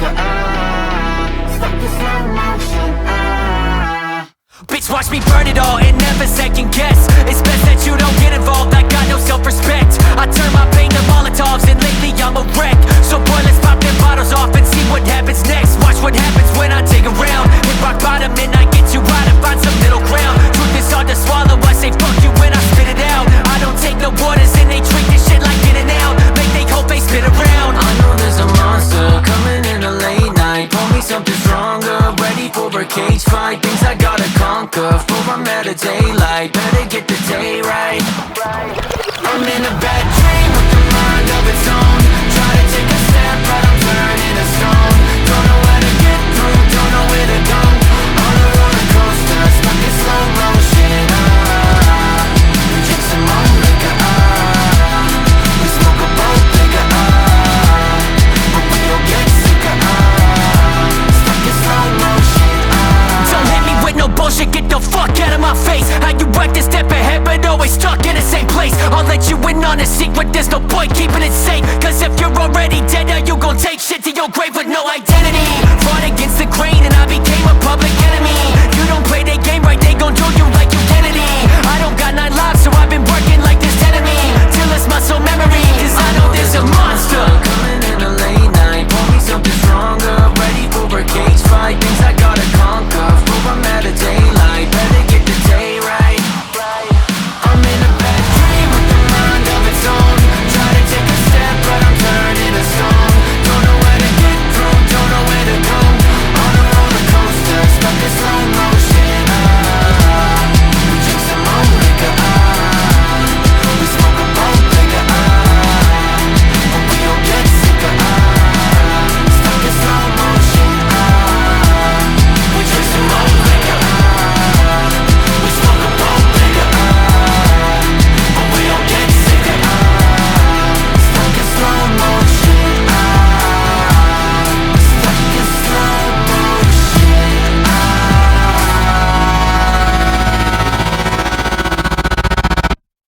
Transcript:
liquor, stuck in slow motion, Bitch, watch me burn it all and never second guess. It's best that you don't get involved, I got no self-respect. I turn my pain to Molotovs and lately I'm a wreck. So boy, let's pop them bottles off and see what happens next. Watch what happens when I take a round. Hit rock bottom and I get you out and find some middle ground. Truth is hard to swallow, I say fuck you when I spit it out. I don't take no orders and they treat this shit like in and out. Make they hope they spit around. I know there's a monster coming in a late night. Pour me something stronger, ready for a cage fight. Things I gotta conquer before I'm out of daylight. Better get the day right. I'm in a bad dream with a mind of its own. Try to take a step but I'm turning to stone. Don't know where to get through, don't know where to go. On a roller coaster, stuck in slow motion, we drink some more liquor, we smoke a boat liquor, but we don't get sicker, stuck in slow motion, Don't hit me with no bullshit, get the fuck out of my face. How you act a step ahead but always stuck in the same place. I'll let you in on a secret, there's no point keeping it safe. Cause if you're already dead, now you gon' take shit to your grave with no identity.